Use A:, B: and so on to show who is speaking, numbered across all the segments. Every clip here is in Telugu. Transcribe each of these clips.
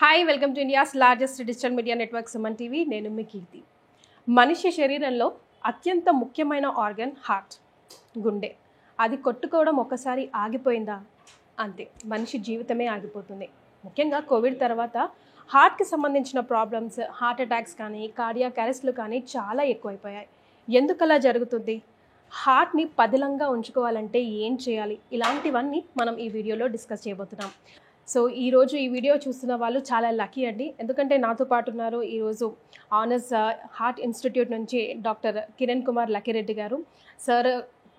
A: Hi welcome to India's largest digital media network Suman TV. నేను మీ కీర్తి. మనిషి శరీరంలో అత్యంత ముఖ్యమైన ఆర్గన్ హార్ట్, గుండె. అది కొట్టుకోవడం ఒక్కసారి ఆగిపోయిందా అంతే, మనిషి జీవితమే ఆగిపోతుంది. ముఖ్యంగా కోవిడ్ తర్వాత హార్ట్కి సంబంధించిన ప్రాబ్లమ్స్, హార్ట్ అటాక్స్ కానీ కార్డియాక్ అరెస్ట్లు కానీ చాలా ఎక్కువైపోయాయి. ఎందుకు అలా జరుగుతుంది? హార్ట్ని పదిలంగా ఉంచుకోవాలంటే ఏం చేయాలి? ఇలాంటివన్నీ మనం ఈ వీడియోలో డిస్కస్ చేయబోతున్నాం. సో ఈరోజు ఈ వీడియో చూస్తున్న వాళ్ళు చాలా లక్కీ అండి, ఎందుకంటే నాతో పాటు ఉన్నారు ఈరోజు ఆనర్స్ హార్ట్ ఇన్స్టిట్యూట్ నుంచి డాక్టర్ కిరణ్ కుమార్ లక్కిరెడ్డి గారు. సార్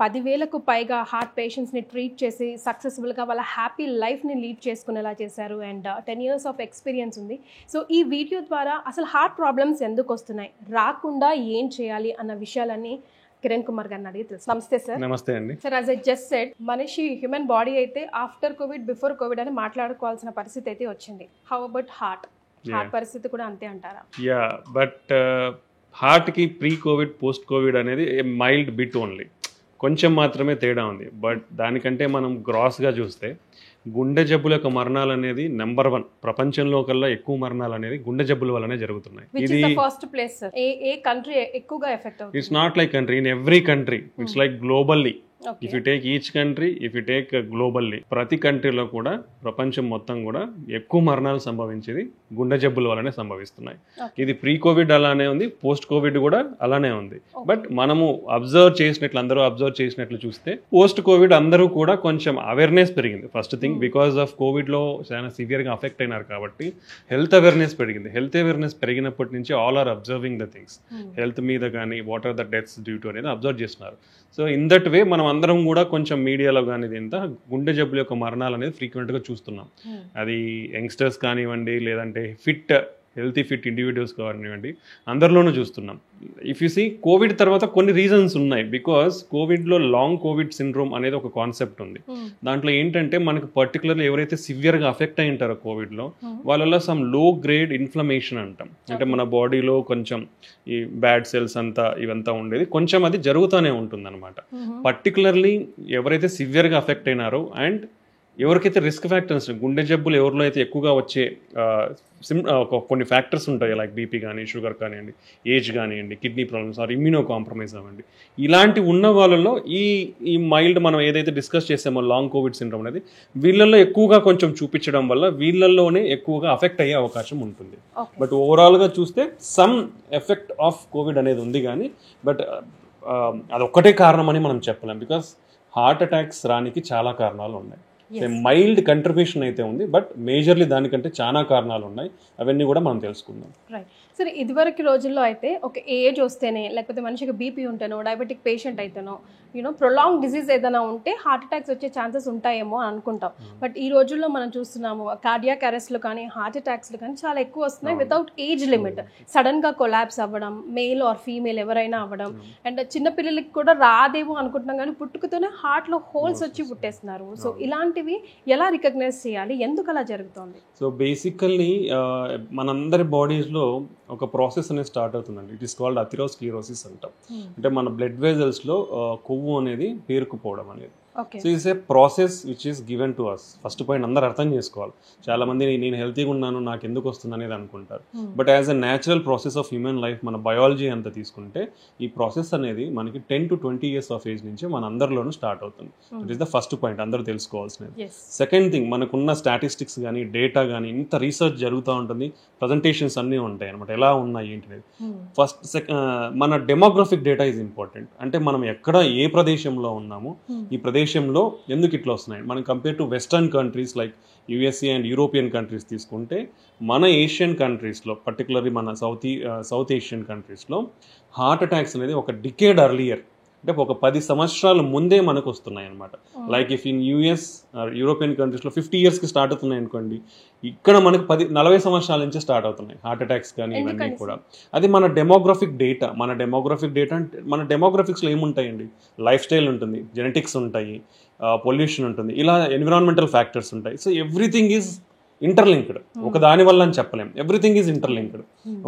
A: 10,000కు పైగా హార్ట్ పేషెంట్స్ని ట్రీట్ చేసి సక్సెస్ఫుల్గా వాళ్ళ హ్యాపీ లైఫ్ని లీడ్ చేసుకునేలా చేశారు అండ్ 10 years ఆఫ్ ఎక్స్పీరియన్స్ ఉంది. సో ఈ వీడియో ద్వారా అసలు హార్ట్ ప్రాబ్లమ్స్ ఎందుకు వస్తున్నాయి, రాకుండా ఏం చేయాలి అన్న విషయాలన్నీ కిరణ్ కుమార్ గారిని అడిగి తెలుసు. నమస్తే సార్.
B: నమస్తే అండి.
A: Sir, as I just said, మనిషి హ్యూమన్ బాడీ అయితే ఆఫ్టర్ కోవిడ్ బిఫోర్ కోవిడ్ అని మాట్లాడుకోవాల్సిన పరిస్థితి అయితే వచ్చింది. హౌ అబౌట్ హార్ట్ పరిస్థితి కూడా అంతే అంటారా?
B: యా, బట్ హార్ట్కి ప్రీ కోవిడ్ పోస్ట్ కోవిడ్ అనేది మైల్డ్ బిట్ ఓన్లీ, కొంచెం మాత్రమే తేడా ఉంది. బట్ దానికంటే మనం గ్రాస్గా చూస్తే గుండె జబ్బుల యొక్క మరణాలు అనేది నెంబర్ 1 ప్రపంచంలో కల్లా ఎక్కువ మరణాలు అనేది గుండె జబ్బుల వల్లనే జరుగుతున్నాయి.
A: ఇది ఫస్ట్ ప్లేస్. ఏ కంట్రీ ఎక్కువగా ఎఫెక్ట్ అవుతుంది?
B: It's not like country, in every country it's like globally. If you take each country, if you take globally, ప్రతి కంట్రీలో కూడా ప్రపంచం మొత్తం కూడా ఎక్కువ మరణాలు సంభవించేది గుండె జబ్బుల వల్లనే సంభవిస్తున్నాయి. ఇది ప్రీ కోవిడ్ అలానే ఉంది, పోస్ట్ కోవిడ్ కూడా అలానే ఉంది. బట్ మనము అందరూ అబ్జర్వ్ చేసినట్లు చూస్తే పోస్ట్ కోవిడ్ అందరూ కూడా కొంచెం అవేర్నెస్ పెరిగింది. ఫస్ట్ థింగ్, బికాస్ ఆఫ్ కోవిడ్లో చాలా సివియర్గా అఫెక్ట్ అయినారు కాబట్టి హెల్త్ అవేర్నెస్ పెరిగింది. హెల్త్ అవేర్నెస్ పెరిగినప్పటి నుంచి all are observing the things. Health మీద కానీ what are the deaths due to అనేది అబ్జర్వ్ చేస్తున్నారు. సో ఇన్ దట్ వే మనం అందరం కూడా కొంచెం మీడియాలో కానీ ఇంత గుండె జబ్బుల యొక్క మరణాలు అనేది ఫ్రీక్వెంట్గా చూస్తున్నాం. అది యంగ్స్టర్స్ కానివ్వండి, లేదంటే హెల్తీ ఫిట్ ఇండివిజువల్స్ కానివ్వండి, అందరిలోనూ చూస్తున్నాం. ఇఫ్ యూ సీ, కోవిడ్ తర్వాత కొన్ని రీజన్స్ ఉన్నాయి. బికాస్ కోవిడ్లో లాంగ్ కోవిడ్ సిండ్రోమ్ అనేది ఒక కాన్సెప్ట్ ఉంది. దాంట్లో ఏంటంటే మనకు పర్టికులర్లీ ఎవరైతే సివియర్గా అఫెక్ట్ అయి ఉంటారో కోవిడ్లో, వాళ్ళలో సమ్ లో గ్రేడ్ ఇన్ఫ్లమేషన్ అంటాం. అంటే మన బాడీలో కొంచెం ఈ బ్యాడ్ సెల్స్ అంతా ఇవంతా ఉండేది, కొంచెం అది జరుగుతూనే ఉంటుంది అనమాట. పర్టికులర్లీ ఎవరైతే సివియర్గా అఫెక్ట్ అయినారో అండ్ ఎవరికైతే రిస్క్ ఫ్యాక్టర్స్, గుండె జబ్బులు ఎవరిలో అయితే ఎక్కువగా వచ్చే కొన్ని ఫ్యాక్టర్స్ ఉంటాయి, లైక్ బీపీ కానీ, షుగర్ కానివ్వండి, ఏజ్ కానివ్వండి, kidney problems or immuno compromise అవ్వండి, ఇలాంటి ఉన్న వాళ్ళలో ఈ మైల్డ్ మనం ఏదైతే డిస్కస్ చేసామో లాంగ్ కోవిడ్ సిండ్రోమ్ అనేది వీళ్ళల్లో ఎక్కువగా కొంచెం చూపించడం వల్ల వీళ్ళల్లోనే ఎక్కువగా అఫెక్ట్ అయ్యే అవకాశం ఉంటుంది. బట్ ఓవరాల్గా చూస్తే సమ్ ఎఫెక్ట్ ఆఫ్ కోవిడ్ అనేది ఉంది కానీ, బట్ అదొక్కటే కారణం అని మనం చెప్పలేం. బికాస్ హార్ట్ అటాక్స్ రానికి చాలా కారణాలు ఉన్నాయి. మైల్డ్ కంట్రిబ్యూషన్ అయితే ఉంది, బట్ మేజర్లీ దానికంటే చాలా కారణాలు ఉన్నాయి. అవన్నీ కూడా మనం తెలుసుకుందాం.
A: రైట్. సరే, ఇదివరకు రోజుల్లో అయితే ఒక ఏజ్ వస్తేనే, లేకపోతే మనిషికి బీపీ ఉంటేనో, డయాబెటిక్ పేషెంట్ అయితేనో, ప్రొలాంగ్ డిజీజ్ ఏదైనా ఉంటే హార్ట్ అటాక్స్ వచ్చే ఛాన్సెస్ ఉంటాయేమో అనుకుంటాం. బట్ ఈ రోజుల్లో మనం చూస్తున్నాము కార్డియాక్ అరెస్ట్లు కానీ హార్ట్ అటాక్స్లు కానీ చాలా ఎక్కువ వస్తున్నాయి వితౌట్ ఏజ్ లిమిట్. సడన్గా కొలాప్స్ అవ్వడం, మేల్ ఆర్ ఫీమేల్ ఎవరైనా అవ్వడం, అండ్ చిన్నపిల్లలకి కూడా రాదేమో అనుకుంటున్నాం కానీ పుట్టుకతోనే హార్ట్లో హోల్స్ వచ్చి పుట్టేస్తున్నారు. సో ఇలాంటివి ఎలా రికగ్నైజ్ చేయాలి, ఎందుకు అలా జరుగుతుంది?
B: సో బేసికల్లీ మనందరి బాడీస్లో ఒక ప్రాసెస్ అనేది స్టార్ట్ అవుతుందండి. ఇట్ ఈస్ కాల్డ్ అథెరోస్క్లెరోసిస్ అంటాం. అంటే మన బ్లడ్ వెజల్స్లో కొవ్వు అనేది పేరుకుపోవడం అనేది. So it's a process which is given to us. First point అందరూ అర్థం చేసుకోవాలి. చాలా మంది నేను హెల్తీగా ఉన్నాను, నాకు ఎందుకు వస్తుంది అనేది అనుకుంటారు. But as a natural process of human life, మన బయాలజీ అంతా తీసుకుంటే ఈ ప్రాసెస్ అనేది మనకి 10 to 20 years ఆఫ్ ఏజ్ నుంచి మన అందరిలోనూ స్టార్ట్ అవుతుంది. It is the first point అందరూ తెలుసుకోవాల్సినది. సెకండ్ థింగ్, మనకున్న స్టాటిస్టిక్స్ కానీ, డేటా కానీ, ఇంత రీసెర్చ్ జరుగుతూ ఉంటుంది, ప్రజెంటేషన్స్ అన్నీ ఉంటాయి అనమాట, ఎలా ఉన్నాయి ఏంటి. మన డెమోగ్రఫిక్ డేటా ఈజ్ ఇంపార్టెంట్. అంటే మనం ఎక్కడ ఏ ప్రదేశంలో ఉన్నామో, ఈ ప్రదేశంలో ఎందుకు ఇట్లా వస్తున్నాయి. మనం compare to western countries like USA and European countries తీసుకుంటే, మన ఏషియన్ కంట్రీస్లో, పర్టికులర్లీ మన సౌత్ ఏషియన్ కంట్రీస్లో హార్ట్ అటాక్స్ అనేది ఒక డికేడ్ అర్లియర్, అంటే ఒక 10 సంవత్సరాల ముందే మనకు వస్తున్నాయి అనమాట. Like if in US European కంట్రీస్లో 50 yearsకి స్టార్ట్ అవుతున్నాయి అనుకోండి, ఇక్కడ మనకు 40 సంవత్సరాల నుంచి స్టార్ట్ అవుతున్నాయి హార్ట్ అటాక్స్ కానీ ఇవన్నీ కూడా. అది మన డెమోగ్రఫిక్ డేటా. అంటే మన డెమోగ్రఫిక్స్లో ఏముంటాయండి, లైఫ్ స్టైల్ ఉంటుంది, జెనెటిక్స్ ఉంటాయి, పొల్యూషన్ ఉంటుంది, ఇలా ఎన్విరాన్మెంటల్ ఫ్యాక్టర్స్ ఉంటాయి. So everything is interlinked. ఒక దాని వల్ల అని చెప్పలేం, ఎవ్రీథింగ్ ఈజ్ ఇంటర్లింక్డ్.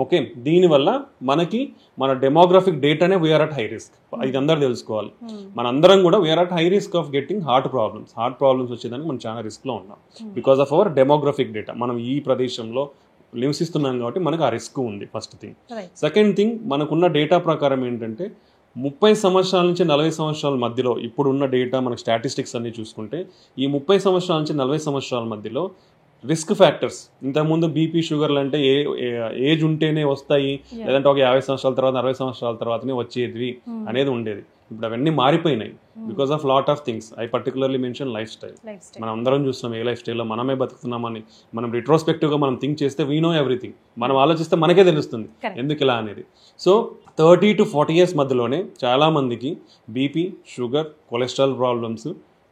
B: ఓకే, దీనివల్ల మనకి మన డెమోగ్రఫిక్ డేటానే వీఆర్ అట్ హై రిస్క్. ఇది అందరూ తెలుసుకోవాలి. మనందరం కూడా we are at high risk of getting heart problems వచ్చేదానికి మనం చాలా రిస్క్లో ఉన్నాం because of our demographic data. మనం ఈ ప్రదేశంలో నివసిస్తున్నాం కాబట్టి మనకు ఆ రిస్క్ ఉంది first thing.
A: Right.
B: Second thing, మనకున్న డేటా ప్రకారం ఏంటంటే 30 సంవత్సరాల నుంచి 40 సంవత్సరాల మధ్యలో ఇప్పుడున్న డేటా మనకు స్టాటిస్టిక్స్ అన్ని చూసుకుంటే ఈ 30 సంవత్సరాల నుంచి 40 సంవత్సరాల మధ్యలో రిస్క్ ఫ్యాక్టర్స్, ఇంతకుముందు బీపీ షుగర్లు అంటే ఏజ్ ఉంటేనే వస్తాయి, లేదంటే ఒక 50 సంవత్సరాల తర్వాత 60 సంవత్సరాల తర్వాతనే వచ్చేది అనేది ఉండేది. ఇప్పుడు అవన్నీ మారిపోయినాయి because of lot of things. I particularly mention life style. మనం అందరం చూస్తున్నాం ఏ లైఫ్ స్టైల్లో మనమే బతుకుతున్నామని. మనం రిట్రోస్పెక్టివ్గా మనం థింక్ చేస్తే వీ నో ఎవ్రీథింగ్. మనం ఆలోచిస్తే మనకే తెలుస్తుంది ఎందుకు ఇలా అనేది. సో 30 to 40 years మధ్యలోనే చాలామందికి బీపీ, షుగర్, కొలెస్ట్రాల్ ప్రాబ్లమ్స్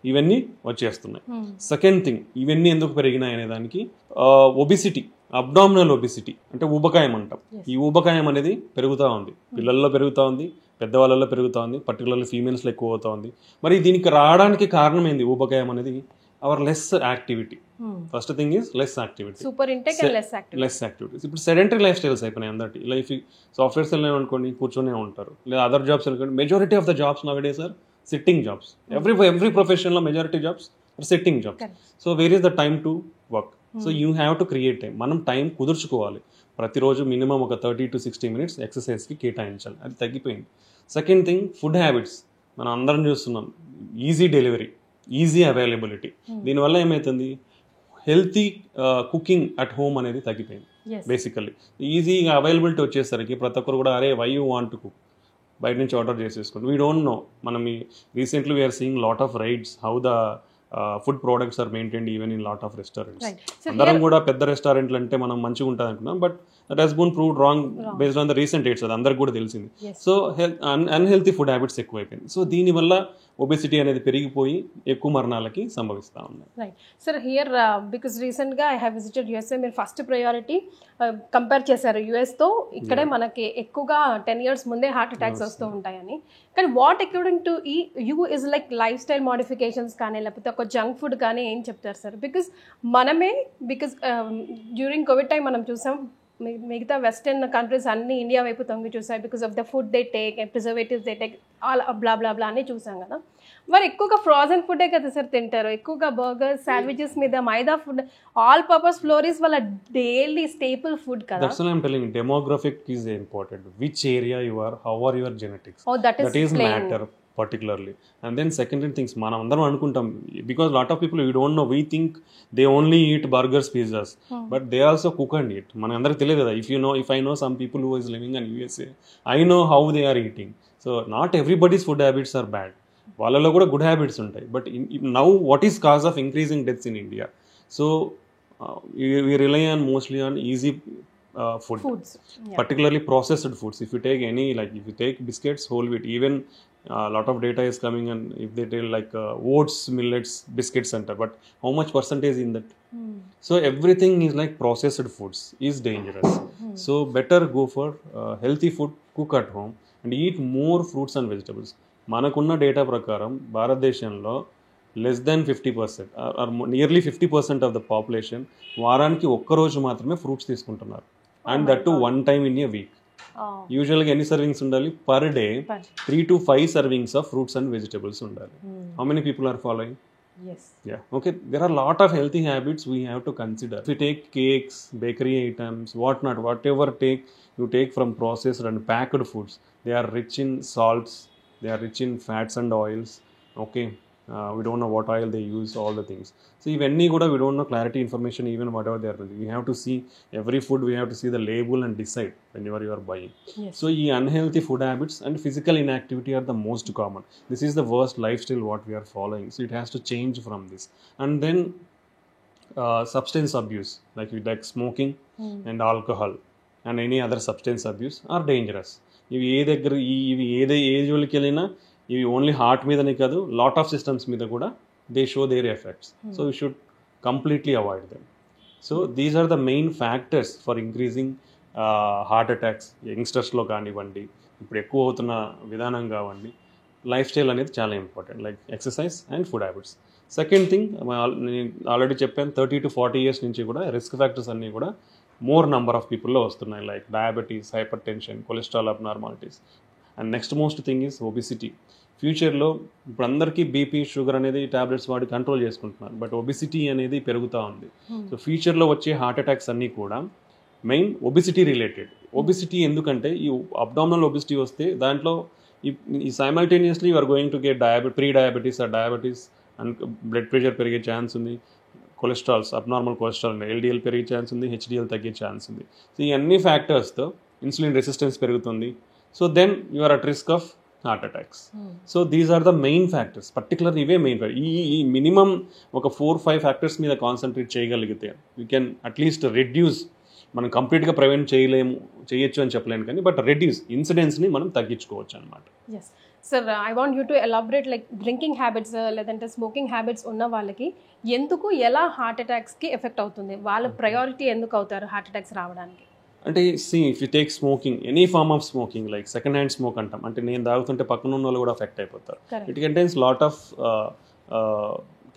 B: ఇవన్నీ వచ్చేస్తున్నాయి. సెకండ్ థింగ్, ఇవన్నీ ఎందుకు పెరిగినాయి అనే దానికి ఒబిసిటీ, అబ్డామినల్ ఒబిసిటీ అంటే ఊబకాయం అంటాం. ఈ ఊబకాయం అనేది పెరుగుతూ ఉంది, పిల్లల్లో పెరుగుతూ ఉంది, పెద్దవాళ్ళలో పెరుగుతూ ఉంది, పర్టికులర్లీ ఫీమేల్స్లో ఎక్కువ అవుతూ ఉంది. మరి దీనికి రావడానికి కారణం ఏంది? ఊబకాయం అనేది our less activity. First thing is less activity, less activities. ఇప్పుడు సెడెంటరీ లైఫ్ స్టైల్స్ అయిపోయినాయి అందరికి. లైఫ్ సాఫ్ట్వేర్స్ వెళ్ళినా అనుకోండి కూర్చొనే ఉంటారు, లేదా అదర్ జాబ్స్ అనుకోండి. Majority of the jobs nowadays are sitting jobs. Every ప్రొఫెషన్లో majority jobs are sitting jobs. So where is the time to work? So you have to create time. మనం టైం కుదుర్చుకోవాలి. ప్రతిరోజు మినిమం ఒక 30 to 60 minutes ఎక్సర్సైజ్కి కేటాయించాలి. అది తగ్గిపోయింది. Second thing, food habits. మనం అందరం చూస్తున్నాం, ఈజీ డెలివరీ, ఈజీ అవైలబిలిటీ. దీనివల్ల ఏమవుతుంది, హెల్తీ కుకింగ్ అట్ హోమ్ అనేది తగ్గిపోయింది. బేసికల్లీ ఈజీగా అవైలబిలిటీ వచ్చేసరికి ప్రతి ఒక్కరు కూడా అరే why you want to cook, బయట నుంచి ఆర్డర్ చేసేసుకోండి. We don't know. మనం recently we are seeing lot of raids how the food products are maintained even in lot of restaurants. అందరం కూడా పెద్ద రెస్టారెంట్లు అంటే మనం మంచిగా ఉంటుంది అనుకున్నాం, but that has been proved wrong based on the recent dates. అది అందరికి కూడా తెలిసింది. సో అన్హెల్తీ ఫుడ్ హ్యాబిట్స్ ఎక్కువైపోయింది. సో దీనివల్ల ఒబెసిటీ అనేది పెరిగిపోయి ఎక్కువ మరణాలకి సంభవిస్తూ ఉన్నాయి.
A: Right sir. హియర్ బికాస్ రీసెంట్గా ఐ హ్యావ్ విజిటెడ్ యూఎస్ఏ. మీరు ఫస్ట్ ప్రయారిటీ కంపేర్ చేశారు యూఎస్తో. ఇక్కడే మనకి ఎక్కువగా 10 years ముందే హార్ట్ అటాక్స్ వస్తూ ఉంటాయని. కానీ what according to you is like lifestyle modifications కానీ లేకపోతే ఒక జంక్ ఫుడ్ కానీ ఏం చెప్తారు సార్? బికాస్ మనమే డ్యూరింగ్ కోవిడ్ టైం మనం చూసాం, మిగతా వెస్టర్న్ కంట్రీస్ అన్ని ఇండియా వైపు తొంగి చూసాయి because of the food they take, preservatives they take, all blah blah blah అని చూసాం కదా. మరి ఎక్కువగా ఫ్రోజన్ ఫుడే కదా సార్ తింటారు. ఎక్కువగా బర్గర్స్, శాండ్విచెస్ మీద మైదా ఫుడ్, ఆల్ పర్పస్ ఫ్లోరీస్ వాళ్ళ డైలీ స్టేపుల్ ఫుడ్ కదా.
B: That's what I'm telling you. Demographic is important. Which area you are, how are your genetics?
A: Oh, that is
B: matter particularly. And then secondary things, మనం అందరం అనుకుంటాం, because lot of people we don't know, we think they only eat burgers, pizzas, but they also cook and eat. మన అందరికి తెలియదు కదా. If I know some people who is living in USA, I know how they are eating. So not everybody's food habits are bad. వాళ్ళలో కూడా గుడ్ హ్యాబిట్స్ ఉంటాయి. But now what is cause of increasing deaths in India? So we rely on mostly on easy foods, particularly processed foods. If you take any, like if you take biscuits, whole wheat, even lot of data is coming, and if they tell like oats, millets, biscuits center, but how much percentage in that? So everything is like processed foods is dangerous. So better go for healthy food, cook at home and eat more fruits and vegetables. మనకున్న డేటా ప్రకారం భారతదేశంలో less than 50% or nearly 50% of the population వారానికి ఒక్కరోజు మాత్రమే ఫ్రూట్స్ తీసుకుంటున్నారు. And that too 1 time in a week. యూజువల్గా ఎన్ని సర్వింగ్స్ ఉండాలి? Per day 3 to 5 servings of fruits and vegetables ఉండాలి. How many people are following? Yeah, okay. There are a lot of healthy habits we have to consider. If you take cakes, bakery items, whatnot, whatever you take from processed and packed foods, they are rich in salts, they are rich in fats and oils. Okay, we don't know what oil they use, all the things. So ivanni kuda we don't know clarity information, even whatever they are doing. We have to see every food, we have to see the label and decide whenever you are buying. So ee unhealthy food habits and physical inactivity are the most common. This is the worst lifestyle what we are following. So it has to change from this. And then substance abuse, like smoking and alcohol and any other substance abuse are dangerous. ఇవి ఏ జోలికి వెళ్ళినా ఇవి ఓన్లీ హార్ట్ మీదనే కాదు, లాట్ ఆఫ్ సిస్టమ్స్ మీద కూడా they show their effects. So you should completely avoid them. So these are the main factors for increasing heart attacks. యంగ్స్టర్స్లో కానివ్వండి, ఇప్పుడు ఎక్కువ అవుతున్న విధానం కావండి, లైఫ్ స్టైల్ అనేది చాలా important, like exercise and food habits. Second thing, నేను ఆల్రెడీ చెప్పాను, 30 to 40 years నుంచి కూడా రిస్క్ ఫ్యాక్టర్స్ అన్నీ కూడా మోర్ నెంబర్ ఆఫ్ పీపుల్లో వస్తున్నాయి, like diabetes, hyper tension, cholesterol abnormalities. And next most thing is obesity. ఫ్యూచర్లో ఇప్పుడు అందరికీ బీపీ, షుగర్ అనేది టాబ్లెట్స్ వాడి కంట్రోల్ చేసుకుంటున్నారు, బట్ ఒబిసిటీ అనేది పెరుగుతూ ఉంది. సో ఫ్యూచర్లో వచ్చే హార్ట్ అటాక్స్ అన్నీ కూడా మెయిన్ ఒబిసిటీ రిలేటెడ్. ఒబిసిటీ ఎందుకంటే ఈ అబ్డామినల్ ఒబిసిటీ వస్తే దాంట్లో ఈ simultaneously you are going to get pre diabetes or diabetes and blood pressure పెరిగే ఛాన్స్ ఉంది, కొలెస్ట్రాల్స్ అబ్నార్మల్ కొలెస్ట్రాల్ ఎల్డిఎల్ పెరిగే ఛాన్స్ ఉంది, హెచ్డిఎల్ తగ్గే ఛాన్స్ ఉంది. సో ఈ అన్ని ఫ్యాక్టర్స్తో ఇన్సులిన్ రెసిస్టెన్స్ పెరుగుతుంది. So then you are at risk of heart attacks. So these are the main factors, particular ఇవే మెయిన్ ఫ్యాక్టర్. ఈ మినిమం ఒక 4-5 ఫ్యాక్టర్స్ మీద కాన్సన్ట్రేట్ చేయగలిగితే యూ కెన్ అట్లీస్ట్ రెడ్యూస్, మనం కంప్లీట్గా ప్రివెంట్ చేయొచ్చు అని చెప్పలేను కానీ బట్ రెడ్యూస్ ఇన్సిడెంట్స్ని మనం తగ్గించుకోవచ్చు అనమాట.
A: Yes sir, I want you to elaborate like drinking habits లేదంటే స్మోకింగ్ హ్యాబిట్స్ ఉన్న వాళ్ళకి ఎందుకు ఎలా హార్ట్ అటాక్స్కి ఎఫెక్ట్ అవుతుంది, వాళ్ళ ప్రయారిటీ ఎందుకు అవుతారు హార్ట్ అటాక్స్ రావడానికి?
B: అంటే if you take smoking, any form of smoking like second hand smoke అంటాం, అంటే నేను తాగుతుంటే పక్కన ఉన్న వాళ్ళు కూడా ఎఫెక్ట్ అయిపోతారు. It contains lot of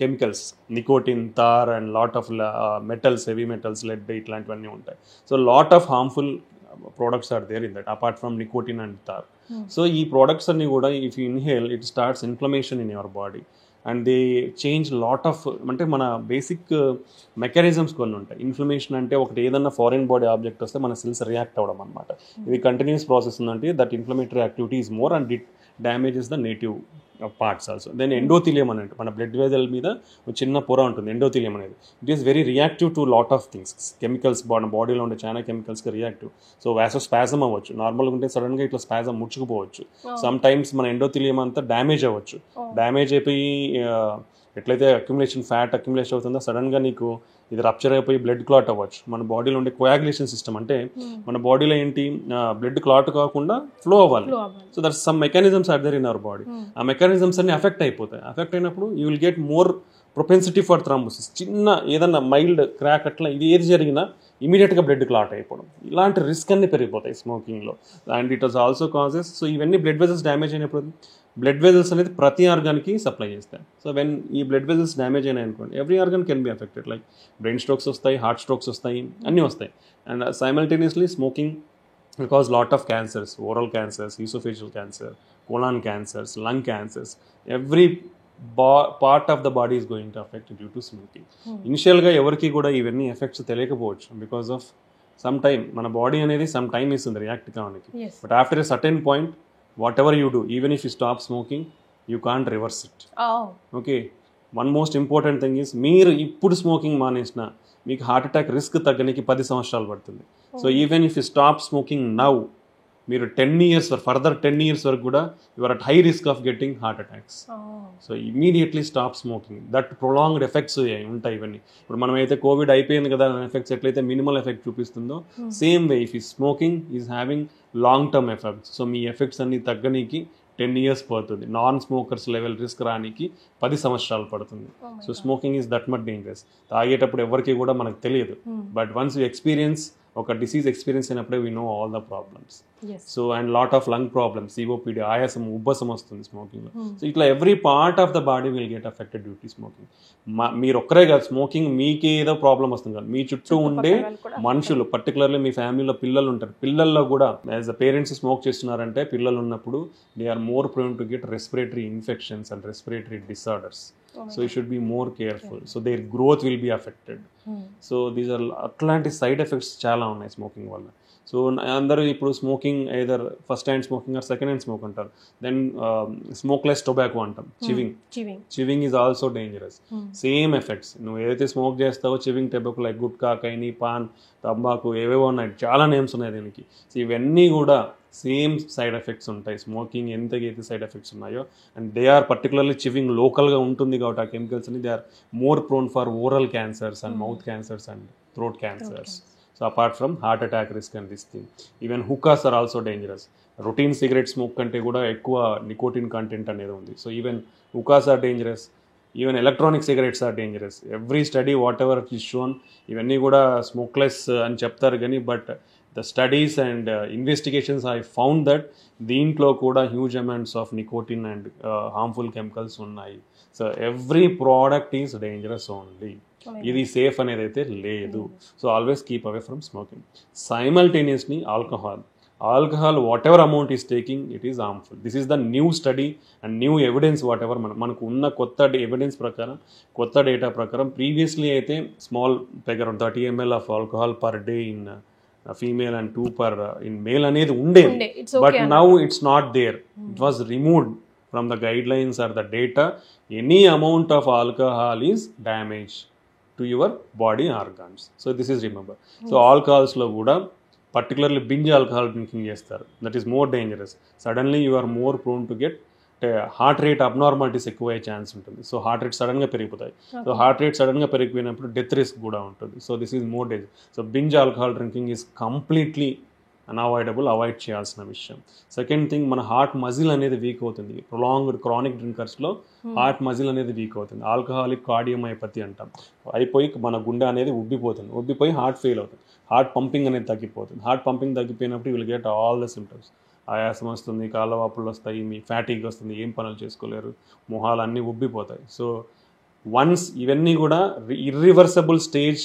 B: chemicals, nicotine, tar and lot of metals, heavy metals, lead ఇట్లాంటివన్నీ ఉంటాయి. So lot of harmful products are there in that apart from nicotine and tar. So ఈ products అన్ని కూడా if you inhale it starts inflammation in your body and they change lot of, అంటే మన బేసిక్ మెకానిజమ్స్ కొన్ని ఉంటాయి. ఇన్ఫ్లమేషన్ అంటే ఒకటి ఏదన్నా ఫారిన్ బాడీ ఆబ్జెక్ట్ వస్తే మన సెల్స్ రియాక్ట్ అవ్వడం అనమాట. ఇది కంటిన్యూస్ ప్రాసెస్ ఉందంటే that inflammatory activity is more and it damages the native parts also. Then endothelium అని అంటే మన బ్లడ్ వెజల్ మీద ఒక చిన్న పొర ఉంటుంది ఎండోథీలియం అనేది. It is very reactive to lot of things, chemicals, బాడీలో ఉండే చాలా కెమికల్స్కి రియాక్టివ్. సో వాసోస్పాజమ్ అవ్వచ్చు, నార్మల్గా ఉంటే సడన్గా ఇట్లా స్పాజమ్ ముచ్చుకుపోవచ్చు. సమ్ టైమ్స్ మన ఎండోథీలియం అంతా డ్యామేజ్ అవ్వచ్చు. డ్యామేజ్ అయిపోయి ఎట్లయితే ఫ్యాట్ అక్యుములేషన్ అవుతుందో సడన్గా నీకు ఇది రప్చర్ అయిపోయి బ్లడ్ క్లాట్ అవ్వచ్చు. మన బాడీలో ఉండే కోయాగులేషన్ సిస్టమ్, అంటే మన బాడీలో ఏంటి బ్లడ్ క్లాట్ కాకుండా ఫ్లో అవ్వాలి. So that's some mechanisms are there in our body. ఆ మెకానిజమ్స్ అన్ని అఫెక్ట్ అయిపోతాయి. అఫెక్ట్ అయినప్పుడు you will get more propensity for thrombosis. చిన్న ఏదన్నా మైల్డ్ క్రాక్ అట్లా ఇది ఏది జరిగినా ఇమీడియట్గా బ్లడ్ క్లాట్ అయిపోవడం, ఇలాంటి రిస్క్ అన్ని పెరిగిపోతాయి స్మోకింగ్లో. And it was also causes. So ఇవన్నీ బ్లడ్ వెజల్స్ డ్యామేజ్ అయినప్పుడు బ్లడ్ వెజల్స్ అనేది ప్రతి ఆర్గాన్కి సప్లై చేస్తాయి. సో వెన్ ఈ బ్లడ్ వెజల్స్ డ్యామేజ్ అయినాయి అనుకోండి every organ can be affected. Like brain strokes వస్తాయి, హార్ట్ స్ట్రోక్స్ వస్తాయి, అన్నీ వస్తాయి. And simultaneously smoking will cause lot of cancers, oral cancers, esophageal cancer, colon cancers, lung cancers. Every part of the body is going to affect due to smoking. ఇనిషియల్గా ఎవరికి కూడా ఇవన్నీ ఎఫెక్ట్స్ తెలియకపోవచ్చు బికాస్ ఆఫ్ సమ్ టైమ్. మన బాడీ అనేది సమ్ టైమ్ ఇస్తుంది రియాక్ట్ కావడానికి. But after a certain point what ever you do, even if you stop smoking you can't reverse it. Okay, one most important thing is మీరు ఇప్పుడు స్మోకింగ్ మానేసిన మీకు హార్ట్ అటాక్ రిస్క్ తగ్గడానికి 10 సంవత్సరాలు పడుతుంది. So even if you stop smoking now, మీరు 10 years ఫర్దర్ 10 years వరకు కూడా you are at high risk of getting heart attacks. So immediately stop smoking. That prolonged effects ఉంటాయి ఇవన్నీ. ఇప్పుడు మనం అయితే కోవిడ్ అయిపోయింది కదా ఎఫెక్ట్స్ ఎట్లయితే మినిమల్ ఎఫెక్ట్ చూపిస్తుందో సేమ్ వే ఇఫ్ ఈ smoking is having long term effects. So మీ ఎఫెక్ట్స్ అన్ని తగ్గడానికి 10 years పడుతుంది. నాన్ స్మోకర్స్ లెవెల్ రిస్క్ రానికి 10 సంవత్సరాలు పడుతుంది. So smoking is that much dangerous. తాగేటప్పుడు ఎవరికి కూడా మనకు తెలియదు, బట్ వన్స్ యూ ఎక్స్పీరియన్స్, ఒక డిసీజ్ ఎక్స్పీరియన్స్ అయినప్పుడే we know all the problems. So and lot of lung problems, COPD, ఆయాసం, ఉబ్బసం వస్తుంది స్మోకింగ్లో. సో ఇట్లా every part of the body will get affected due to smoking. మీరు ఒక్కరే కాదు, స్మోకింగ్ మీకే ఏదో ప్రాబ్లం వస్తుంది కాదు, మీ చుట్టూ ఉండే మనుషులు, పర్టికులర్లీ మీ ఫ్యామిలీలో పిల్లలు ఉంటారు, పిల్లల్లో కూడా యాజ్ ద పేరెంట్స్ స్మోక్ చేస్తున్నారంటే పిల్లలు ఉన్నప్పుడు they are more prone to get respiratory infections and respiratory disorders. So you should be more careful. So their growth will be affected. So these are అట్లాంటి సైడ్ ఎఫెక్ట్స్ చాలా ఉన్నాయి స్మోకింగ్ వల్ల. సో అందరూ ఇప్పుడు smoking either first hand smoking or second hand smoke అంటారు. దెన్ స్మోక్లెస్ టొబాకో అంటాం, chewing is also dangerous. Same effects. నువ్వు ఏదైతే స్మోక్ చేస్తావో chewing tobacco like gutka, khaini, paan, tambaku, ఏవేవో ఉన్నాయి, చాలా నేమ్స్ ఉన్నాయి దీనికి. సో ఇవన్నీ కూడా సేమ్ సైడ్ ఎఫెక్ట్స్ ఉంటాయి. స్మోకింగ్ ఎంతకైతే సైడ్ ఎఫెక్ట్స్ ఉన్నాయో, and they are particularly chewing లోకల్గా ఉంటుంది కాబట్టి ఆ కెమికల్స్ అని they are more prone for oral cancers and mouth cancers and throat cancers. So apart from heart attack risk and this thing, even hookahs are also dangerous. Routine cigarette smoke కంటే కూడా ఎక్కువ నికోటిన్ కంటెంట్ అనేది ఉంది. So even hookahs are dangerous, even electronic cigarettes are dangerous. Every study whatever is shown, ఇవన్నీ కూడా స్మోక్లెస్ అని చెప్తారు కానీ but the studies and investigations I found that దీంట్లో కూడా huge amounts of nicotine and harmful chemicals ఉన్నాయి. So every product is dangerous only. ఇది సేఫ్ అనేది అయితే లేదు. So always keep away from smoking. Simultaneously alcohol whatever amount is taking it is harmful. This is the new study and new evidence whatever మనకు ఉన్న కొత్త ఎవిడెన్స్ ప్రకారం, కొత్త డేటా ప్రకారం ప్రీవియస్లీ అయితే small figure 30 ml of alcohol per day in female and 2 per in male అనేది ఉండేది, but now it's not there. It was removed from the guidelines or the data. Any amount of alcohol is damage to your body organs. So this is remember. So ఆల్కహాల్స్లో కూడా పర్టికులర్లీ బింజ్ ఆల్కహాల్ డ్రింకింగ్ చేస్తారు, that is more dangerous. Suddenly you are more prone to get heart rate abnormalities ఎక్కువ అయ్యే ఛాన్స్ ఉంటుంది. సో హార్ట్ రేట్ సడన్గా పెరిగిపోతాయి. సో హార్ట్ రేట్ సడన్గా పెరిగిపోయినప్పుడు డెత్ రిస్క్ కూడా ఉంటుంది. So this is more danger. So binge alcohol drinking is completely unavoidable, avoid చేయాల్సిన విషయం. సెకండ్ థింగ్, మన హార్ట్ మజిల్ అనేది వీక్ అవుతుంది. ప్రొలాంగ్డ్ క్రానిక్ డ్రింకర్స్లో హార్ట్ మజిల్ అనేది వీక్ అవుతుంది. ఆల్కహాలిక్ కార్డియోమైపతి అంటాం. అయిపోయి మన గుండె అనేది ఉబ్బిపోతుంది, ఉబ్బిపోయి హార్ట్ ఫెయిల్ అవుతుంది, హార్ట్ పంపింగ్ అనేది తగ్గిపోతుంది. హార్ట్ పంపింగ్ తగ్గిపోయినప్పుడు you will get all the symptoms. ఆయాసం వస్తుంది, కాళ్ళవాపులు వస్తాయి, మీ ఫ్యాటీగ్ వస్తుంది, ఏం పనులు చేసుకోలేరు, మొహాలు అన్నీ ఉబ్బిపోతాయి. సో వన్స్ ఇవన్నీ కూడా ఇర్రివర్సబుల్ స్టేజ్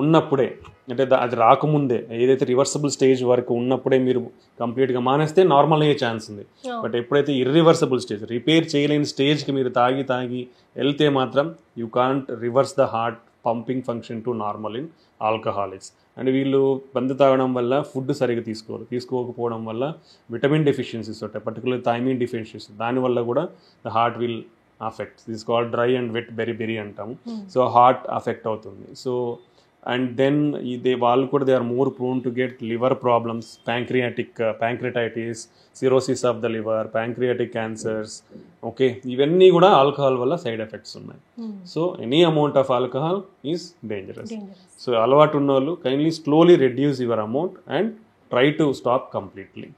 B: ఉన్నప్పుడే, అంటే అది రాకముందే, ఏదైతే రివర్సబుల్ స్టేజ్ వరకు ఉన్నప్పుడే మీరు కంప్లీట్గా మానేస్తే నార్మల్ అయ్యే ఛాన్స్ ఉంది. బట్ ఎప్పుడైతే ఇర్రివర్సబుల్ స్టేజ్, రిపేర్ చేయలేని స్టేజ్కి మీరు తాగి వెళ్తే మాత్రం you can't reverse the heart pumping function to normal in alcoholics. And వీళ్ళు బంద్ తాగడం వల్ల ఫుడ్ సరిగ్గా తీసుకోకపోవడం వల్ల విటమిన్ డెఫిషియన్సీస్ ఉంటాయి, పర్టికులర్ థైమిన్ డెఫిషియన్సీ. దానివల్ల కూడా the heart will affect. This called dry and wet beri అంటాము. సో హార్ట్ అఫెక్ట్ అవుతుంది. సో అండ్ దెన్ వాళ్ళు కూడా they are more prone to get liver problems, pancreatitis, cirrhosis of the liver, pancreatic cancers. Okay, ఇవన్నీ కూడా ఆల్కహాల్ వల్ల సైడ్ ఎఫెక్ట్స్ ఉన్నాయి. So any amount of alcohol is dangerous. So అలవాటు ఉన్న వాళ్ళు kindly slowly reduce your amount and try to stop completely,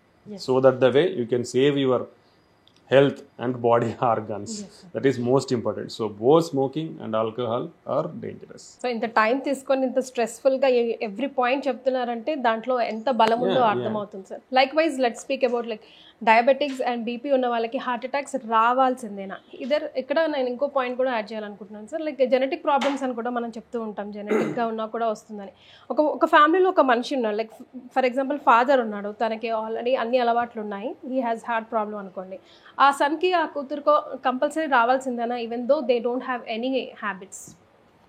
B: so that the way you can save your health and body organs. That is most important. So both smoking and alcohol are dangerous.
A: So ఇంత టైం తీసుకొని ఇంత స్ట్రెస్ఫుల్ గా ఎవ్రీ పాయింట్ చెప్తున్నారంటే దాంట్లో ఎంత బలం ఉందో అర్థమవుతుంది sir. Like wise let's speak about like diabetics and BP ఉన్న వాళ్ళకి హార్ట్ అటాక్స్ రావాల్సిందేనా? ఇక్కడ నేను ఇంకో పాయింట్ కూడా యాడ్ చేయాలనుకుంటున్నాను సార్. లైక్ జెనెటిక్ ప్రాబ్లమ్స్ అని కూడా మనం చెప్తూ ఉంటాం, జెనెటిక్గా ఉన్నా కూడా వస్తుందని. ఒక ఫ్యామిలీలో ఒక మనిషి ఉన్నాడు, లైక్ ఫర్ ఎగ్జాంపుల్ ఫాదర్ ఉన్నాడు, తనకి ఆల్రెడీ అన్ని అలవాట్లు ఉన్నాయి, హీ హ్యాస్ హార్ట్ ప్రాబ్లం అనుకోండి. ఆ సన్కి ఆ కూతురుకో కంపల్సరీ రావాల్సిందేనా, even though they don't have any habits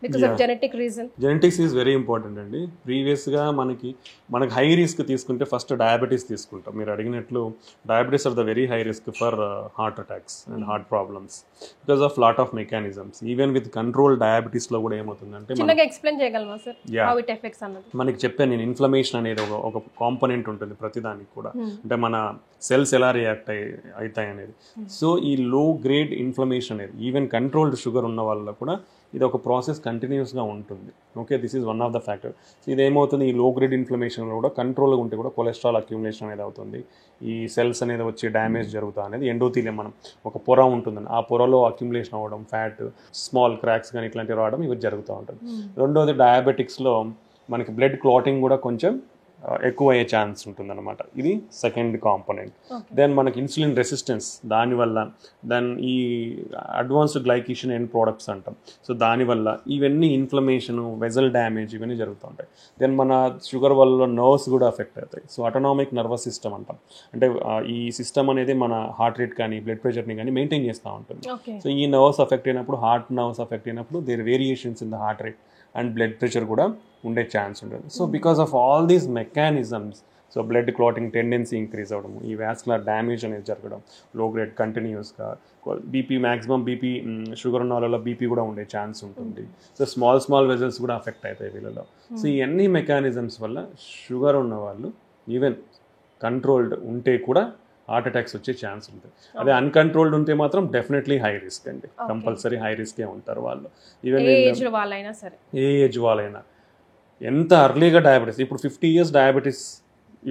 A: because of genetic reason?
B: Genetics is very important అండి. ప్రీవియస్గా మనకి హై రిస్క్ తీసుకుంటే ఫస్ట్ డయాబెటీస్ తీసుకుంటాం. మీరు అడిగినట్లు diabetes are the very high risk for heart attacks and heart problems because of lot of mechanisms. Even with control డయాబెటీస్లో కూడా ఏమవుతుందంటే,
A: చిన్నగా ఎక్స్ప్లెయిన్ చేయగలమా సార్ హౌ ఇట్ ఎఫెక్ట్స్ అన్నది? మనకి
B: చెప్పాను నేను, ఇన్ఫ్లమేషన్ అనేది ఒక కాంపోనెంట్ ఉంటుంది ప్రతిదానికి కూడా, అంటే మన సెల్స్ ఎలా రియాక్ట్ అవుతాయి అనేది. సో ఈ లో గ్రేడ్ ఇన్ఫ్లమేషన్ అనేది ఈవెన్ కంట్రోల్డ్ షుగర్ ఉన్న వాళ్ళలో కూడా ఇది ఒక ప్రాసెస్ కంటిన్యూస్గా ఉంటుంది. Okay, this is one of the factor. So ఇదేమవుతుంది, ఈ లో గ్రేడ్ ఇన్ఫ్లమేషన్లో కూడా కంట్రోల్గా ఉంటే కూడా కొలెస్ట్రాల్ అక్యుములేషన్ అనేది అవుతుంది, ఈ సెల్స్ అనేది వచ్చి డ్యామేజ్ జరుగుతుంది అనేది. ఎండోథీలియం మనం ఒక పొర ఉంటుందని, ఆ పొరలో అక్యుములేషన్ అవ్వడం, ఫ్యాట్, స్మాల్ క్రాక్స్ కానీ ఇట్లాంటివి రావడం ఇవి జరుగుతూ ఉంటుంది. రెండోది డయాబెటిక్స్లో మనకి బ్లడ్ క్లాటింగ్ కూడా కొంచెం ఎక్కువ అయ్యే ఛాన్స్ ఉంటుందన్నమాట. ఇది సెకండ్ కాంపోనెంట్. దెన్ మనకి ఇన్సులిన్ రెసిస్టెన్స్, దానివల్ల దెన్ ఈ అడ్వాన్స్డ్ గ్లైకేషన్ ఎండ్ ప్రోడక్ట్స్ అంటాం. సో దానివల్ల ఇవన్నీ ఇన్ఫ్లమేషన్, వెజల్ డ్యామేజ్ ఇవన్నీ జరుగుతూ ఉంటాయి. దెన్ మన షుగర్ వల్ల నర్వ్స్ కూడా ఎఫెక్ట్ అవుతాయి. సో ఆటోనామిక్ నర్వస్ సిస్టమ్ అంటాం, అంటే ఈ సిస్టమ్ అనేది మన హార్ట్ రేట్ కానీ బ్లడ్ ప్రెషర్ని కానీ మెయింటైన్ చేస్తూ ఉంటుంది. సో ఈ నర్వ్స్ ఎఫెక్ట్ అయినప్పుడు, హార్ట్ నర్వ్స్ ఎఫెక్ట్ అయినప్పుడు there variations in the heart rate and blood pressure కూడా ఉండే ఛాన్స్ ఉంటుంది. So because of all these mechanisms, so blood clotting tendency increase అవ్వడం, ఈ వాస్కులర్ డ్యామేజ్ అనేది జరగడం, లో గ్రేడ్ కంటిన్యూస్గా బీపీ, మ్యాక్సిమం బీపీ, షుగర్ ఉన్న వాళ్ళలో బీపీ కూడా ఉండే ఛాన్స్ ఉంటుంది. సో స్మాల్ వెజల్స్ కూడా అఫెక్ట్ అవుతాయి వీళ్ళలో. సో ఈ అన్ని మెకానిజమ్స్ వల్ల షుగర్ ఉన్న వాళ్ళు ఈవెన్ కంట్రోల్డ్ ఉంటే కూడా హార్ట్ అటాక్స్ వచ్చే ఛాన్స్ ఉంటుంది. అదే అన్కంట్రోల్డ్ ఉంటే మాత్రం డెఫినెట్లీ హై రిస్క్ అండి, కంపల్సరీ హై రిస్కే ఉంటారు వాళ్ళు. ఈవెన్ ఏ ఏజ్ వాళ్ళైనా, ఎంత అర్లీగా డయాబెటీస్, ఇప్పుడు 50 years డయాబెటీస్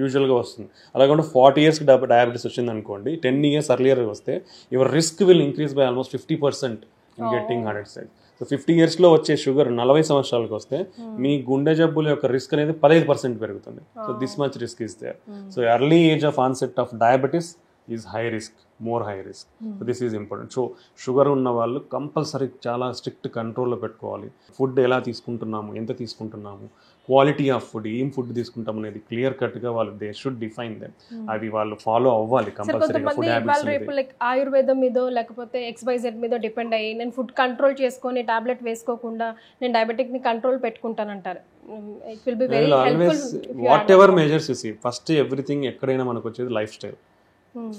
B: యూజువల్గా వస్తుంది, అలాగే 40 years డయాబెటీస్ వచ్చింది అనుకోండి, 10 years అర్లియర్గా వస్తే your risk will increase by almost 50% in getting heart attack. So 50 yearsలో వచ్చే షుగర్ 40 సంవత్సరాలకు వస్తే మీ గుండె జబ్బుల యొక్క రిస్క్ అనేది 15% పెరుగుతుంది. So this much risk is there. So early age of onset of diabetes is high risk, more high risk. So this is important. So sugar ఉన్న వాళ్ళు కంపల్సరీ చాలా స్ట్రిక్ట్ కంట్రోల్లో పెట్టుకోవాలి. ఫుడ్ ఎలా తీసుకుంటున్నాము, ఎంత తీసుకుంటున్నాము, క్వాలిటీ ఆఫ్ ఫుడ్, ఏం ఫుడ్ తీసుకుంటాం అనేది క్లియర్ కట్గా వాళ్ళు దే షుడ్ డిఫైన్ దెమ్. అవి వాళ్ళు ఫాలో అవ్వాలి కంపల్సరీగా. ఫుడ్ హ్యాబిట్స్
A: లైక్ ఆయుర్వేదం మీదో లేకపోతే XYZ మీదో డిపెండ్ అయ్యి నేను ఫుడ్ కంట్రోల్ చేసుకొని టాబ్లెట్ వేసుకోకుండా నేను డయాబెటిక్ని కంట్రోల్ పెట్టుకుంటానంటారు. It will be very
B: always whatever measures you see first everything ఎక్కడైనా మనకు వచ్చేది లైఫ్ స్టైల్.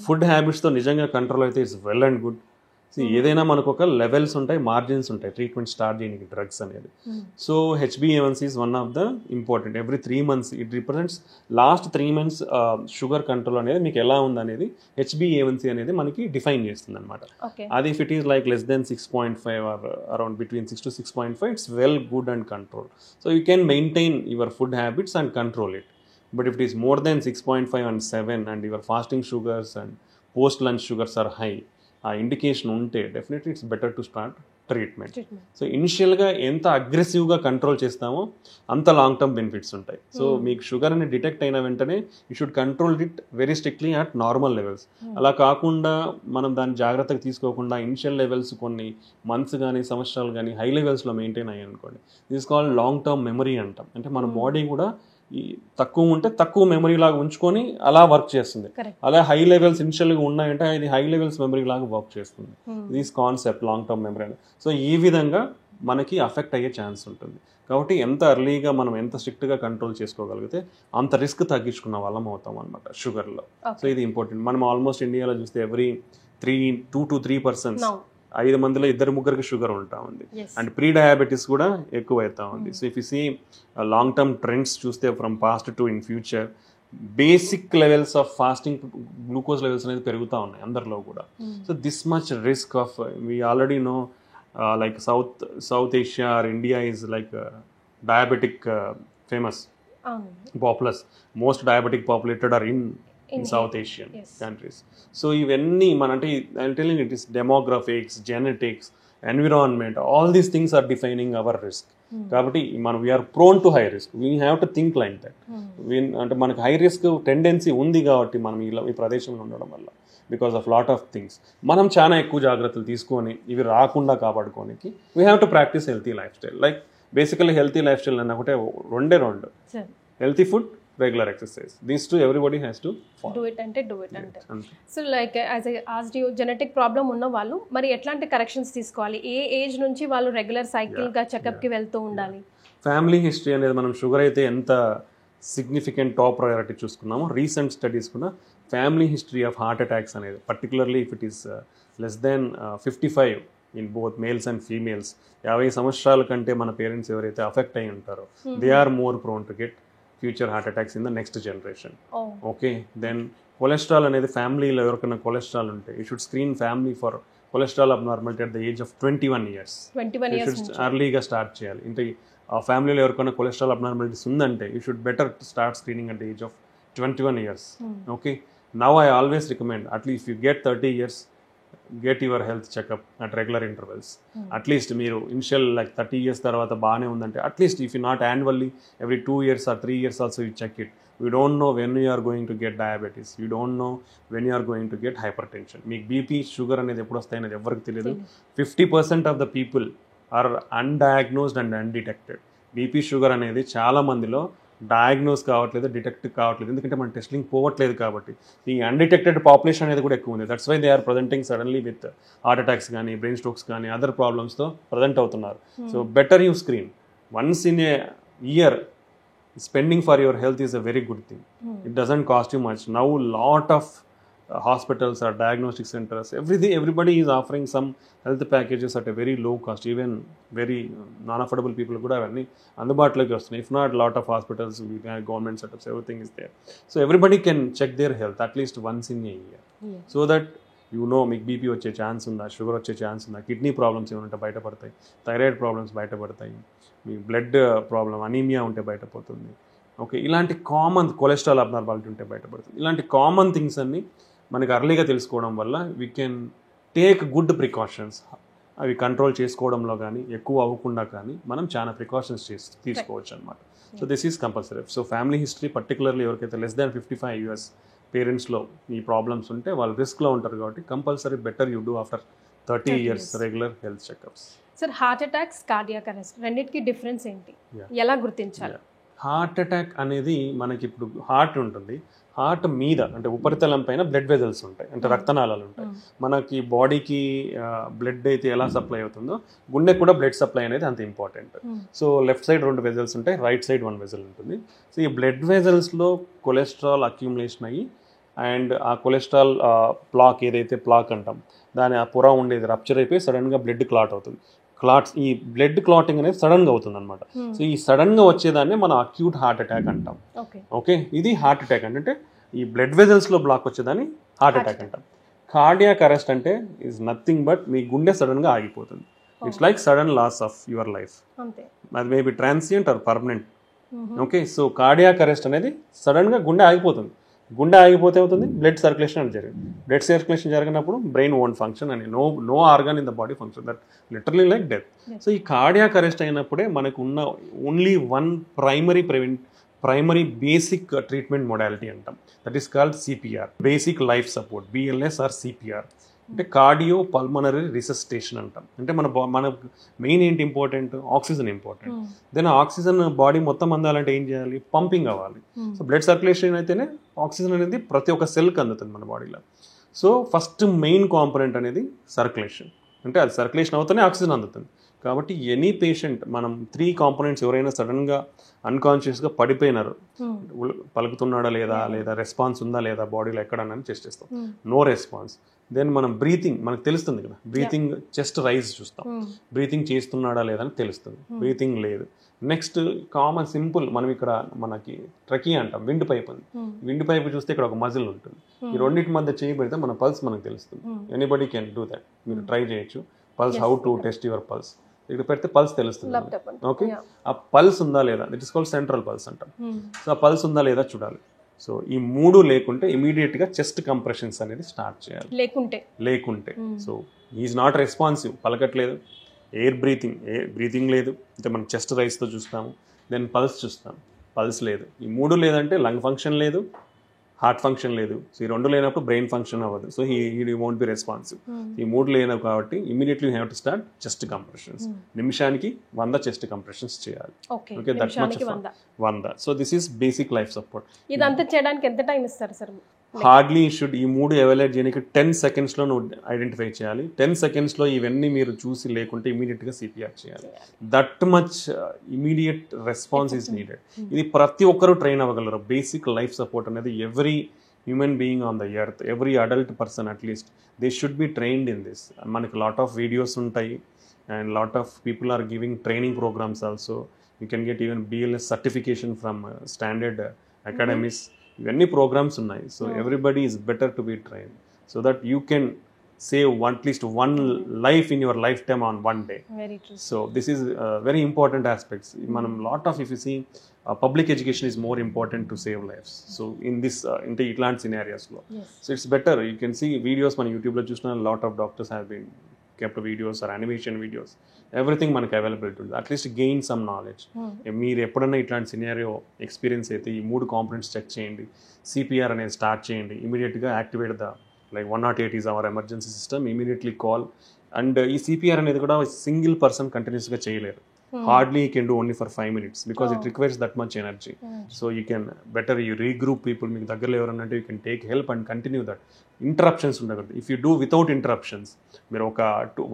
B: ఫుడ్ హ్యాబిట్స్తో నిజంగా కంట్రోల్ అయితే ఇట్స్ వెల్ అండ్ గుడ్. ఏదైనా మనకు ఒక లెవెల్స్ ఉంటాయి, మార్జిన్స్ ఉంటాయి ట్రీట్మెంట్ స్టార్ట్ చేయడానికి డ్రగ్స్ అనేది. So HbA1c is one of the important. Every 3 months it represents last 3 months sugar control అనేది మీకు ఎలా ఉందనేది HbA1c అనేది మనకి డిఫైన్ చేస్తుంది అనమాట. అది if it is like less than 6.5 or around between 6 to 6.5 it's well good and control. So you can maintain your food habits and control it. But if it is more than 6.5 and 7 and your fasting sugars and post lunch sugars are high, ఆ ఇండికేషన్ ఉంటే definitely it's better to start treatment. So ఇనిషియల్గా ఎంత అగ్రెసివ్గా కంట్రోల్ చేస్తామో అంత లాంగ్ టర్మ్ బెనిఫిట్స్ ఉంటాయి. సో మీకు షుగర్ అని డిటెక్ట్ అయిన వెంటనే you should control it very strictly at normal levels. అలా కాకుండా మనం దాన్ని జాగ్రత్తగా తీసుకోకుండా ఇనిషియల్ లెవెల్స్ కొన్ని మంత్స్ కానీ సంవత్సరాలు కానీ హై లెవెల్స్లో మెయింటైన్ అయ్యాయి అనుకోండి, this called long term memory అంటాం. అంటే మన బాడీ కూడా ఈ తక్కువ ఉంటే తక్కువ మెమరీ లాగా ఉంచుకొని అలా వర్క్ చేస్తుంది. అలా హై లెవెల్స్ ఇనిషియల్గా ఉన్నాయంటే ఇది హై లెవెల్స్ మెమరీ లాగా వర్క్ చేస్తుంది. This concept long term memory. So ఈ విధంగా మనకి అఫెక్ట్ అయ్యే ఛాన్స్ ఉంటుంది. కాబట్టి ఎంత ఎర్లీగా మనం ఎంత స్ట్రిక్ట్గా కంట్రోల్ చేసుకోగలిగితే అంత రిస్క్ తగ్గించుకున్న వాళ్ళం అవుతాం అనమాట షుగర్లో. సో ఇది ఇంపార్టెంట్. మనం ఆల్మోస్ట్ ఇండియాలో చూస్తే ఎవ్రీ 2 to 3 persons 5 మందిలో 2-3 షుగర్ ఉంటా ఉంది. అండ్ ప్రీ డయాబెటీస్ కూడా ఎక్కువ అవుతా ఉంది. So if you see long term trends చూస్తే from past to in future basic levels of fasting glucose levels అనేది పెరుగుతూ ఉన్నాయి అందరిలో కూడా. So this much risk of we already know like South Asia or India is like diabetic famous populous. Most diabetic populated or in South Asian countries. So ఇవన్నీ అంటే I'm telling you, it is demographics, genetics, environment, all these things are defining our risk. కాబట్టి మనం we are prone to high risk. We have to think like that. అంటే మనకు హై రిస్క్ టెండెన్సీ ఉంది కాబట్టి మనం ఈ ప్రదేశంలో ఉండడం వల్ల because of lot of things మనం చాలా ఎక్కువ జాగ్రత్తలు తీసుకొని ఇవి రాకుండా కాపాడుకోనికి we have to practice healthy life style. Like basically healthy life style అన్న ఒకటే రెండు healthy food, regular exercise. These two everybody has to follow.
A: Do it ante. So like as I asked you, genetic problem ఉన్న వాళ్ళు మరి ఎట్లాంటి కరెక్షన్స్ తీసుకోవాలి? ఏ ఏజ్ నుంచి వాళ్ళు రెగ్యులర్ సైకిల్ గా చెకప్ కి వెళ్తూ ఉండాలి? ఫ్యామిలీ
B: హిస్టరీ అనేది మనం షుగర్ అయితే ఎంత సిగ్నిఫికెంట్ టాప్ ప్రయారిటీ చూసుకున్నామో రీసెంట్ స్టడీస్ కూడా family history of heart attacks అనేది particularly if it is less than 55 in both males and females, 50 సంవత్సరాల కంటే మన పేరెంట్స్ ఎవరైతే అఫెక్ట్ అయి ఉంటారో they are more prone to get future heart attacks in the next generation. Okay, then cholesterol అనేది ఫ్యామిలీలో ఎవరికైనా కొలెస్ట్రాల్ ఉంటే you should screen family for cholesterol abnormality at the age of 21 years. You should ఎర్లీగా స్టార్ట్ చేయాలి. అంటే ఆ ఫ్యామిలీలో ఎవరికైనా కొలెస్ట్రాల్ అబ్నార్మాలిటీస్ ఉందంటే you should better start screening at the age of 21 years. Okay, now I always recommend at least if you get 30 years get your health checkup at regular intervals. At least మీరు ఇనిషియల్ లైక్ 30 years తర్వాత బాగానే ఉందంటే at least if you not annually every 2 years or 3 years also you check it. You don't know when you are going to get diabetes. You don't know when you are going to get hypertension. మీకు బీపీ షుగర్ అనేది ఎప్పుడు వస్తాయి అనేది ఎవరికి తెలియదు. 50% of the people are undiagnosed and undetected. BP sugar అనేది చాలా మందిలో డయాగ్నోస్ కావట్లేదు, డిటెక్ట్ కావట్లేదు, ఎందుకంటే మన టెస్టింగ్ పోవట్లేదు కాబట్టి. ఈ అన్డిటెక్టెడ్ పాపులేషన్ అనేది కూడా ఎక్కువ ఉంది. That's why they are presenting suddenly with heart attacks కానీ బ్రెయిన్ స్ట్రోక్స్ కానీ అదర్ ప్రాబ్లమ్స్తో ప్రజెంట్ అవుతున్నారు. So better you screen once in a year. Spending for your health is a very good thing. It doesn't cost you much. Now lot of hospitals or diagnostic centers, everybody is offering some health packages at a very low cost. Even very non-affordable people కూడా అవన్నీ అందుబాటులోకి వస్తున్నాయి. If not, lot of hospitals, government setups, everything is there. So everybody can check their health at least once in a year. So that you know మీకు బీపీ వచ్చే ఛాన్స్ ఉందా, షుగర్ వచ్చే ఛాన్స్ ఉందా, కిడ్నీ ప్రాబ్లమ్స్ ఏమైనా బయటపడతాయి, థైరాయిడ్ ప్రాబ్లమ్స్ బయటపడతాయి, మీ బ్లడ్ ప్రాబ్లం అనీమియా ఉంటే బయటపోతుంది. ఓకే, ఇలాంటి కామన్ కొలెస్ట్రాల్ అబ్నార్మాలిటీ ఉంటే బయటపడుతుంది. ఇలాంటి కామన్ థింగ్స్ అన్నీ మనకి అర్లీగా తెలుసుకోవడం వల్ల we can take good precautions. అవి కంట్రోల్ చేసుకోవడంలో కానీ ఎక్కువ అవ్వకుండా కానీ మనం చాలా ప్రికాషన్స్ తీసుకోవచ్చు అనమాట. So this is compulsory. So family history particularly ఎవరికైతే లెస్ దాన్ 55 years పేరెంట్స్లో ఈ ప్రాబ్లమ్స్ ఉంటే వాళ్ళు రిస్క్లో ఉంటారు కాబట్టి compulsory better you do after 30 years regular health checkups.
A: Sir heart attacks, cardiac arrest రెండింటికి డిఫరెన్స్ ఏంటి, ఎలా గుర్తించాలి?
B: హార్ట్ అటాక్ అనేది మనకి ఇప్పుడు హార్ట్ ఉంటుంది, హార్ట్ మీద అంటే ఉపరితలం పైన బ్లడ్ వెజల్స్ ఉంటాయి, అంటే రక్తనాళాలు ఉంటాయి. మనకి బాడీకి బ్లడ్ అయితే ఎలా సప్లై అవుతుందో గుండెకి కూడా బ్లడ్ సప్లై అనేది అంత important. So left side 2 vessels ఉంటాయి, రైట్ సైడ్ 1 వెజల్ ఉంటుంది. సో ఈ బ్లడ్ వెజల్స్లో కొలెస్ట్రాల్ అక్యూములేషన్ అయ్యి అండ్ ఆ కొలెస్ట్రాల్ ప్లాక్ ఏదైతే ప్లాక్ అంటాం దాని ఆ పొర ఉండేది రప్చర్ అయిపోయి సడన్గా బ్లడ్ క్లాట్ అవుతుంది. ఈ బ్లడ్ క్లాటింగ్ అనేది సడన్గా అవుతుంది అనమాట. సో ఈ సడన్గా వచ్చేదాన్ని మనం అక్యూట్ హార్ట్ అటాక్ అంటాం. ఓకే, ఇది హార్ట్ అటాక్ అంటే ఈ బ్లడ్ వెజల్స్లో బ్లాక్ వచ్చేదాన్ని హార్ట్ అటాక్ అంటాం. కార్డియాక్ అరెస్ట్ అంటే ఈజ్ నథింగ్ బట్ మీ గుండె సడన్గా ఆగిపోతుంది. It's like sudden loss of your life, అది maybe transient or permanent. Okay, so cardiac arrest అనేది సడన్గా గుండె ఆగిపోతుంది. గుండె ఆగిపోతే అవుతుంది బ్లడ్ సర్క్యులేషన్ అని జరిగింది. బ్లడ్ సర్క్యులేషన్ జరిగినప్పుడు బ్రెయిన్ ఓన్ ఫంక్షన్ అని no organ in the body function, that literally like death. So ఈ కార్డియాక్ అరెస్ట్ అయినప్పుడే మనకు ఉన్న only one primary basic treatment modality అంటాం, that is called CPR, basic life support, BLS or CPR అంటే కార్డియో పల్మనరీ రిసస్టేషన్ అంటాం. అంటే మన మెయిన్ ఏంటి important, oxygen important. Then oxygen body మొత్తం అందాలంటే ఏం చేయాలి, పంపింగ్ అవ్వాలి. సో బ్లడ్ సర్క్యులేషన్ అయితేనే ఆక్సిజన్ అనేది ప్రతి ఒక్క సెల్కి అందుతుంది మన బాడీలో. సో ఫస్ట్ మెయిన్ కాంపోనెంట్ అనేది సర్క్యులేషన్, అంటే అది సర్క్యులేషన్ అవుతూనే ఆక్సిజన్ అందుతుంది. కాబట్టి ఎనీ పేషెంట్ మనం 3 కాంపోనెంట్స్ ఎవరైనా సడన్గా అన్కాన్షియస్గా పడిపోయినారు, పలుకుతున్నాడా లేదా రెస్పాన్స్ ఉందా లేదా బాడీలో ఎక్కడన్నా చెస్ట్ చేస్తాం, నో రెస్పాన్స్. దెన్ మనం బ్రీతింగ్ మనకు తెలుస్తుంది కదా, బ్రీతింగ్ చెస్ట్ రైజ్ చూస్తాం, బ్రీతింగ్ చేస్తున్నాడా లేదా అని తెలుస్తుంది, బ్రీతింగ్ లేదు. నెక్స్ట్ కామన్ సింపుల్ మనం ఇక్కడ మనకి ట్రకీ అంటాం, విండ్ పైప్ ఉంది, విండ్ పైప్ చూస్తే ఇక్కడ ఒక మజిల్ ఉంటుంది, ఈ రెండింటి మధ్య చేయి పెడితే మన పల్స్ మనకు తెలుస్తుంది. ఎనీబడి కెన్ డూ దట్, మీరు ట్రై చేయొచ్చు. Pulse, how to test your pulse, ఇక్కడ పెడితే పల్స్ తెలుస్తుంది. ఓకే, ఆ పల్స్ ఉందా లేదా, it is called central pulse అంటాం. సో ఆ పల్స్ ఉందా లేదా చూడాలి. సో ఈ 3 లేకుంటే ఇమీడియట్గా చెస్ట్ కంప్రెషన్స్ అనేది స్టార్ట్ చేయాలి. లేకుంటే సో ఈజ్ నాట్ రెస్పాన్సివ్, పలకట్లేదు, బ్రీతింగ్ లేదు అంటే మనం చెస్ట్ రైస్తో చూస్తాము. దెన్ పల్స్ చూస్తాం, పల్స్ లేదు. ఈ 3 లేదంటే లంగ్ ఫంక్షన్ లేదు, హార్ట్ ఫంక్షన్ లేదు. సో ఈ 2 లేనప్పుడు బ్రెయిన్ ఫంక్షన్ అవ్వదు. So he won't be responsive. ఈ 3 లేనవి కాబట్టి immediately you have to start chest compressions. నిమిషానికి 100 చెస్ట్ కంప్రెషన్స్ చేయాలి. Okay, that much 100. So this is basic life support.
A: ఇదంతా చేయడానికి ఎంత టైం ఇస్తారు సార్?
B: హార్డ్లీ షుడ్ ఈ 3 ఎవాల్యుయేట్ చేయడానికి 10 సెకండ్స్లో నువ్వు ఐడెంటిఫై చేయాలి. 10 సెకండ్స్లో ఇవన్నీ మీరు చూసి లేకుంటే ఇమీడియట్గా సిపిఆర్ చేయాలి. That much immediate response is needed. ఇది ప్రతి ఒక్కరూ ట్రైన్ అవ్వగలరు. బేసిక్ లైఫ్ సపోర్ట్ అనేది every human being on the earth, every adult person at least they should be trained in this. మనకి లాట్ ఆఫ్ వీడియోస్ ఉంటాయి and lot of people are giving training programmes also. You can get even BLS certification from standard academies. ఇవన్నీ ప్రోగ్రామ్స్ ఉన్నాయి. So everybody is better to be train so that you can save at least 1 life in your lifetime on 1 day.
A: Very true.
B: So this is very important aspects. Manam lot of, if you see, public education is more important to save lives. So in this into itlant scenarios lo, so it's better. You can see videos on YouTube lo chusna, lot of doctors have been kept videos or animation videos, everything మనకు అవైలబుల్ ఉంటుంది. At least gain some knowledge. మీరు ఎప్పుడన్నా ఇట్లాంటి సినారియో ఎక్స్పీరియన్స్ అయితే ఈ 3 కాంపోనెంట్స్ చెక్ చేయండి, సిపిఆర్ అనేది స్టార్ట్ చేయండి, ఇమీడియట్గా activate the like 108 is our emergency system, immediately call. And ఈ సిపిఆర్ అనేది కూడా సింగిల్ పర్సన్ కంటిన్యూస్గా చేయలేరు. Hardly you can do only for 5 minutes because it requires that much energy. So you can better you regroup people, మీకు దగ్గరలో ఎవరన్నా అంటే you can take help and continue that. Interruptions ఉండకూడదు. If you do without interruptions, మీరు ఒక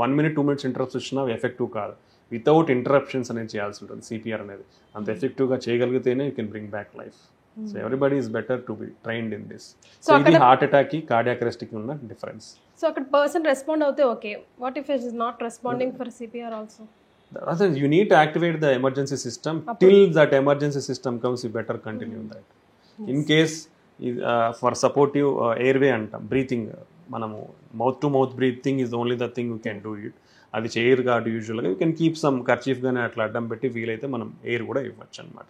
B: 1 minute 2 minutes ఇంటరప్ట్స్ వచ్చినా ఎఫెక్టివ్ కాదు. వితౌట్ ఇంటరప్షన్స్ అనేది చేయాల్సి ఉంటుంది. సిపిఆర్ అనేది అంత ఎఫెక్టివ్గా చేయగలిగితేనే you can bring back life. So everybody is better to be trained in this. So ఇది హార్ట్ అటాక్కి కార్డియాక్ అరెస్ట్కి ఉన్న డిఫరెన్స్.
A: సో అక్కడ పర్సన్ రెస్పాండ్ అవుతే okay, what if it is not responding for CPR also?
B: You need to activate the emergency system. Till that emergency system comes, you better continue that. In case for supportive airway antam, breathing, manamu mouth to mouth breathing is only the thing you can do it. అది చేయరు కాబట్టి యూజువల్గా you can keep some kerchief గానే అట్లా అడ్డం పెట్టి వీలైతే మనం ఎయిర్ కూడా ఇవ్వచ్చు అనమాట.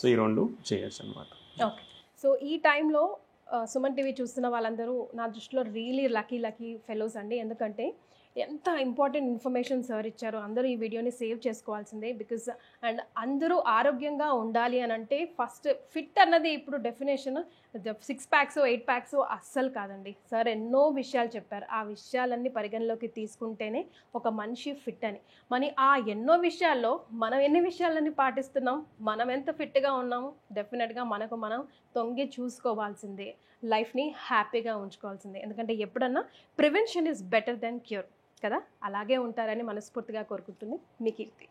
B: సో ఈ 2 చేయొచ్చు అనమాట.
A: ఓకే, సో ఈ టైంలో సుమన్ టీవీ చూస్తున్న వాళ్ళందరూ నా దృష్టిలో రియలీ లక్కీ ఫెలోస్ అండి. ఎందుకంటే ఎంత ఇంపార్టెంట్ ఇన్ఫర్మేషన్ సార్ ఇచ్చారో. అందరూ ఈ వీడియోని సేవ్ చేసుకోవాల్సిందే. బికాజ్ అండ్ అందరూ ఆరోగ్యంగా ఉండాలి అని అంటే ఫస్ట్ ఫిట్ అన్నది ఇప్పుడు డెఫినేషన్ 6 ప్యాక్స్ 8 ప్యాక్స్ అస్సలు కాదండి. సార్ ఎన్నో విషయాలు చెప్పారు. ఆ విషయాలన్నీ పరిగణలోకి తీసుకుంటేనే ఒక మనిషి ఫిట్ అని. మరి ఆ ఎన్నో విషయాల్లో మనం ఎన్ని విషయాలన్నీ పాటిస్తున్నాం, మనం ఎంత ఫిట్గా ఉన్నాము, డెఫినెట్గా మనకు మనం తొంగి చూసుకోవాల్సిందే. లైఫ్ని హ్యాపీగా ఉంచుకోవాల్సిందే. ఎందుకంటే ఎప్పుడన్నా prevention is better than cure కదా. అలాగే ఉంటారని మనస్ఫూర్తిగా కోరుకుంటుంది మీ కీర్తి.